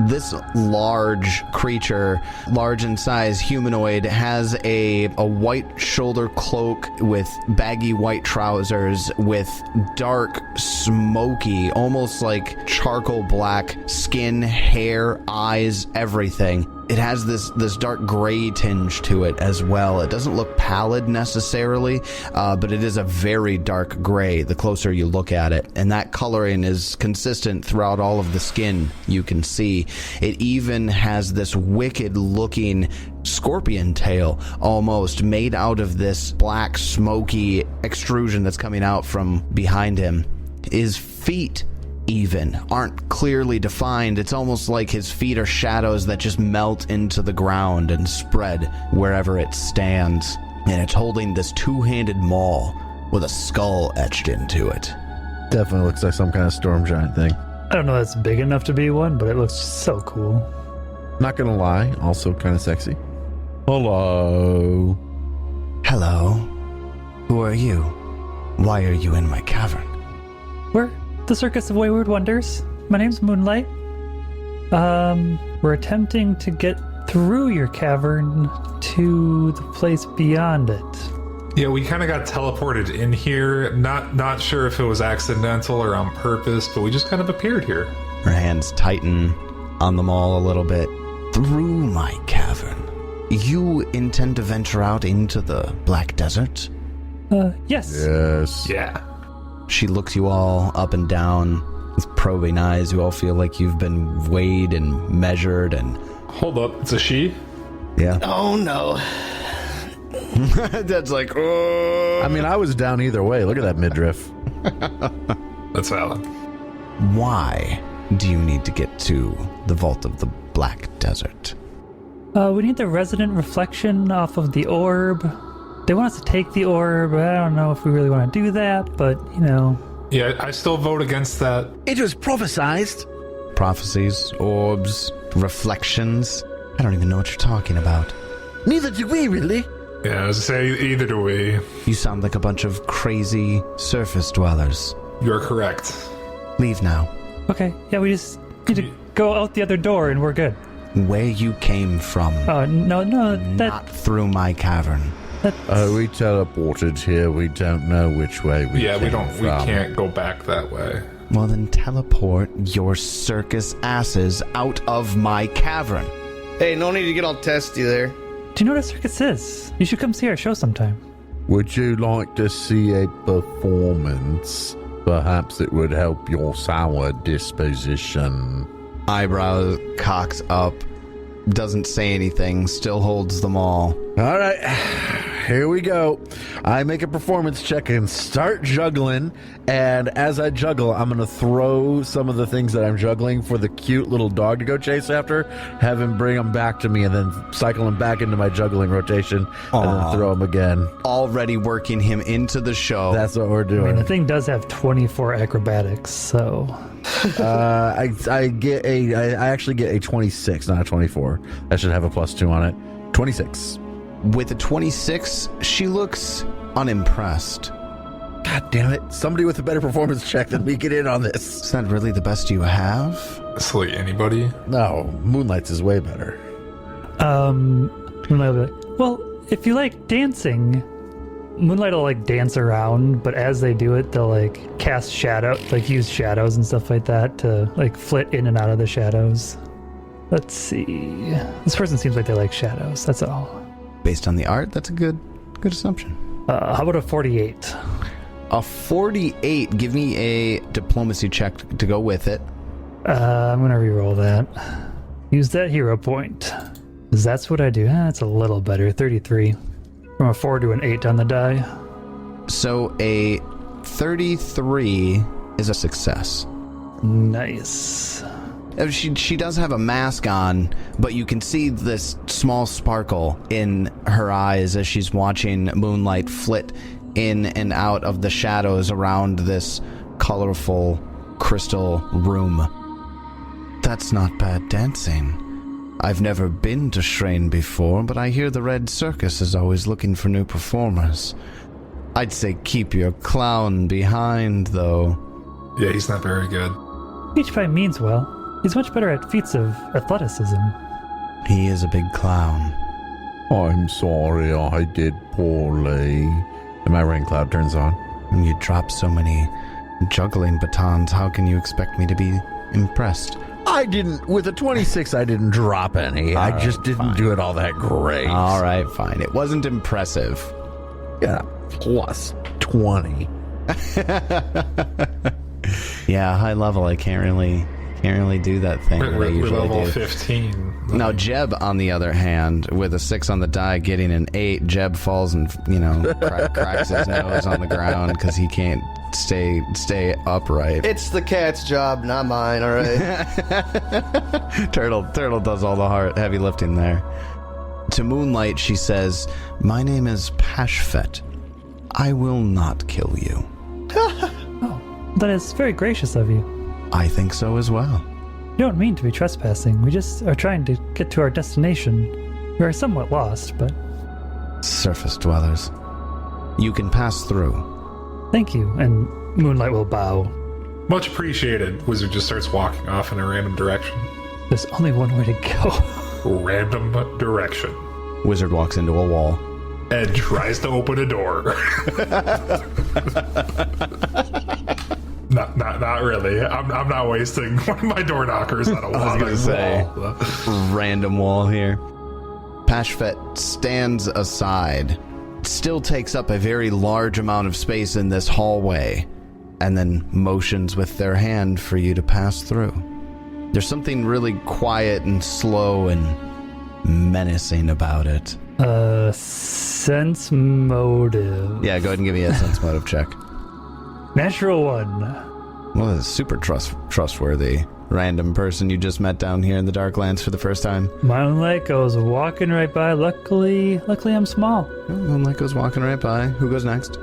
This large creature, large in size, humanoid, has a white shoulder cloak with baggy white trousers with dark, smoky, almost like charcoal black skin, hair, eyes, everything. It has this dark gray tinge to it as well. It doesn't look pallid necessarily, but it is a very dark gray the closer you look at it. And that coloring is consistent throughout all of the skin you can see. It even has this wicked looking scorpion tail almost made out of this black smoky extrusion that's coming out from behind him. His feet even aren't clearly defined. It's almost like his feet are shadows that just melt into the ground and spread wherever it stands. And it's holding this two-handed maul with a skull etched into it. Definitely looks like some kind of storm giant thing. I don't know if it's big enough to be one, but it looks so cool. Not gonna lie, also kind of sexy. Hello. Hello. Who are you? Why are you in my cavern? We're the Circus of Wayward Wonders. My name's Moonlight. We're attempting to get through your cavern to the place beyond it. Yeah, we kind of got teleported in here. Not sure if it was accidental or on purpose, but we just kind of appeared here. Her hands tighten on the maul a little bit. Through my cavern. You intend to venture out into the Black Desert? Yes. Yes. Yeah. She looks you all up and down with probing eyes. You all feel like you've been weighed and measured and... Hold up, it's a she? Yeah. Oh no. That's like, oh. I mean, I was down either way. Look at that midriff. That's valid. Why do you need to get to the Vault of the Black Desert? We need the resident reflection off of the orb. They want us to take the orb. I don't know if we really want to do that, but, you know. Yeah, I still vote against that. It was prophesized. Prophecies, orbs, reflections. I don't even know what you're talking about. Neither do we, really. Yeah, I was gonna say, either do we. You sound like a bunch of crazy surface dwellers. You're correct. Leave now. Okay, yeah, we just need to go out the other door and we're good. Where you came from. No, Not through my cavern. We teleported here. We don't know which way we Yeah, we came don't. from. We can't go back that way. Well, then teleport your circus asses out of my cavern. Hey, no need to get all testy there. Do you know what a circus is? You should come see our show sometime. Would you like to see a performance? Perhaps it would help your sour disposition. Eyebrows cocks up, doesn't say anything, still holds them all. All right, here we go. I make a performance check and start juggling. And as I juggle, I'm going to throw some of the things that I'm juggling for the cute little dog to go chase after, have him bring them back to me, and then cycle him back into my juggling rotation, and then throw them again. Already working him into the show. That's what we're I mean, doing. the thing does have 24 acrobatics, so... I actually get a 26, not a 24. I should have a +2 on it. 26. With a 26, she looks unimpressed. God damn it. Somebody with a better performance check than me get in on this. Is that really the best you have? Silly anybody. No, Moonlight's is way better. Moonlight will be like, well, if you like dancing, Moonlight will like dance around, but as they do it, they'll like cast shadow, like use shadows and stuff like that to like flit in and out of the shadows. Let's see. This person seems like they like shadows. That's all. Based on the art, that's a good assumption. How about a 48? A 48. Give me a diplomacy check to go with it. I'm gonna reroll that. Use that hero point. 'Cause that's what I do. That's a little better. 33. From a 4 to an 8 on the die. So a 33 is a success. Nice. She does have a mask on, but you can see this small sparkle in her eyes as she's watching Moonlight flit in and out of the shadows around this colorful crystal room. That's not bad dancing. I've never been to Shrine before, but I hear the Red Circus is always looking for new performers. I'd say keep your clown behind, though. Yeah, he's not very good. Each by means well. He's much better at feats of athleticism. He is a big clown. I'm sorry, I did poorly. And my rain cloud turns on. And you drop so many juggling batons, how can you expect me to be impressed? I didn't, with a 26, I didn't drop any. I just didn't fine. do it all that great. All right, fine. It wasn't impressive. Yeah, plus 20. Yeah, high level, I can't really do that thing that I We're usually level do. 15. Now, Jeb, on the other hand, with a 6 on the die, getting an 8, Jeb falls and, cracks his nose on the ground because he can't stay upright. It's the cat's job, not mine, all right? Turtle does all the heavy lifting there. To Moonlight, she says, "My name is Pashfet. I will not kill you." Oh, that is very gracious of you. I think so as well. You don't mean to be trespassing. We just are trying to get to our destination. We are somewhat lost, but... Surface dwellers. You can pass through. Thank you, and Moonlight will bow. Much appreciated. Wizard just starts walking off in a random direction. There's only one way to go. Random direction. Wizard walks into a wall. And tries to open a door. Not really. I'm not wasting one of my door knockers on a wall. I was gonna say, random wall here. Pashfet stands aside, still takes up a very large amount of space in this hallway, and then motions with their hand for you to pass through. There's something really quiet and slow and menacing about it. Sense motive. Yeah, go ahead and give me a sense motive check. Natural 1. Well, it's super trustworthy. Random person you just met down here in the Darklands for the first time. Moonlight goes walking right by. Luckily I'm small. Moonlight goes walking right by. Who goes next?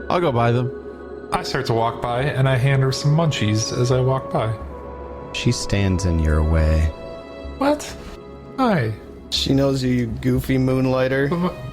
I'll go by them. I start to walk by, and I hand her some munchies as I walk by. She stands in your way. What? Hi. She knows you goofy moonlighter.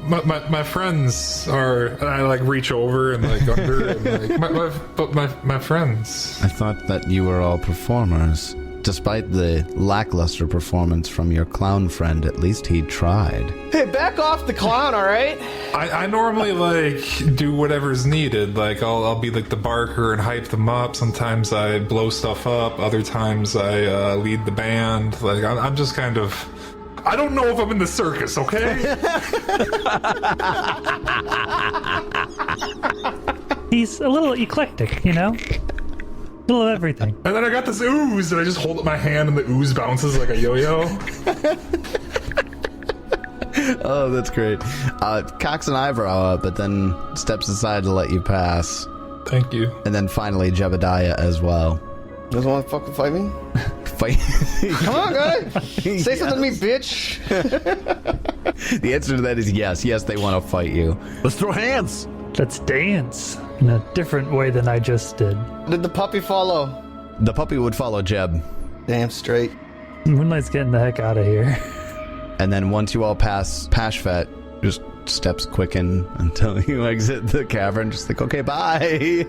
My friends are... And I, like, reach over and, like, under and, like... My friends. I thought that you were all performers. Despite the lackluster performance from your clown friend, at least he tried. Hey, back off the clown, all right? I normally, like, do whatever's needed. Like, I'll be, like, the barker and hype them up. Sometimes I blow stuff up. Other times I lead the band. Like, I'm just kind of... I don't know if I'm in the circus, okay? He's a little eclectic, you know? A little of everything. And then I got this ooze, and I just hold up my hand, and the ooze bounces like a yo-yo. Oh, that's great. Cocks an eyebrow up, but then steps aside to let you pass. Thank you. And then finally Jebediah as well. Doesn't want to fucking fight me? Fight. Come on, guy. Say something to me, bitch. The answer to that is yes. Yes, they want to fight you. Let's throw hands. Let's dance in a different way than I just did. Did the puppy follow? The puppy would follow Jeb. Damn straight. Moonlight's getting the heck out of here. And then once you all pass Pashfet, just steps quicken until you exit the cavern. Just like, okay, bye.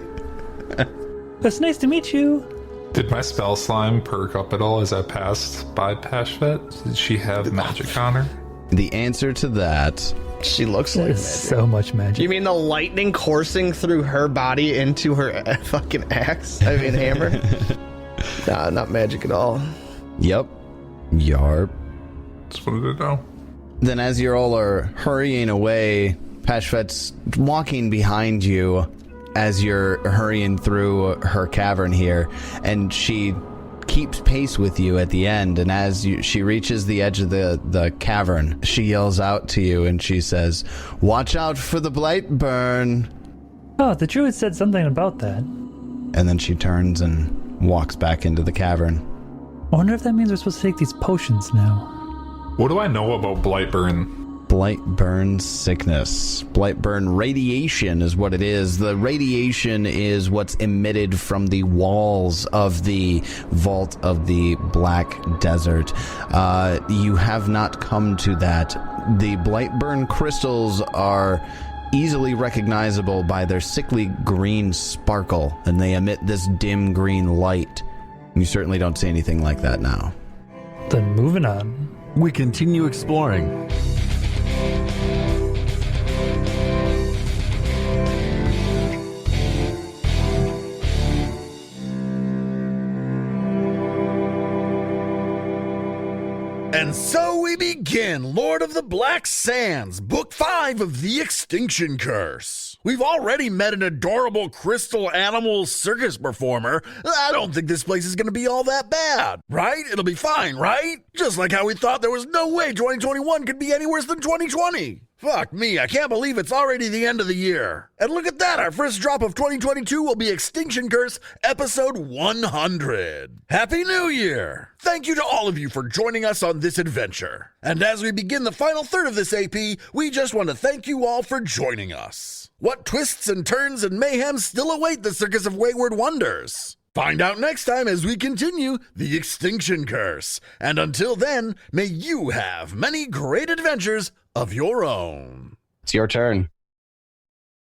It's nice to meet you. Did my spell slime perk up at all as I passed by Pashvet? Did she have magic on her? The answer to that... She looks like There's magic. so much magic. You mean the lightning coursing through her body into her fucking axe? I mean hammer? Nah, not magic at all. Yep. Yarp. That's what I did now. Then as you all are hurrying away, Pashvet's walking behind you as you're hurrying through her cavern here, and she keeps pace with you at the end, and as she reaches the edge of the cavern, she yells out to you and she says, "Watch out for the Blightburn." Oh, the druid said something about that. And then she turns and walks back into the cavern. I wonder if that means we're supposed to take these potions now. What do I know about Blightburn? Blightburn sickness. Blightburn radiation is what it is. The radiation is what's emitted from the walls of the vault of the Black Desert. You have not come to that. The Blightburn crystals are easily recognizable by their sickly green sparkle, and they emit this dim green light. You certainly don't see anything like that now. Then moving on. We continue exploring. And so we begin Lord of the Black Sands, Book 5 of the Extinction Curse. We've already met an adorable crystal animal circus performer. I don't think this place is going to be all that bad, right? It'll be fine, right? Just like how we thought there was no way 2021 could be any worse than 2020. Fuck me, I can't believe it's already the end of the year. And look at that, our first drop of 2022 will be Extinction Curse episode 100. Happy New Year! Thank you to all of you for joining us on this adventure. And as we begin the final third of this AP, we just want to thank you all for joining us. What twists and turns and mayhem still await the Circus of Wayward Wonders? Find out next time as we continue the Extinction Curse. And until then, may you have many great adventures of your own. It's your turn.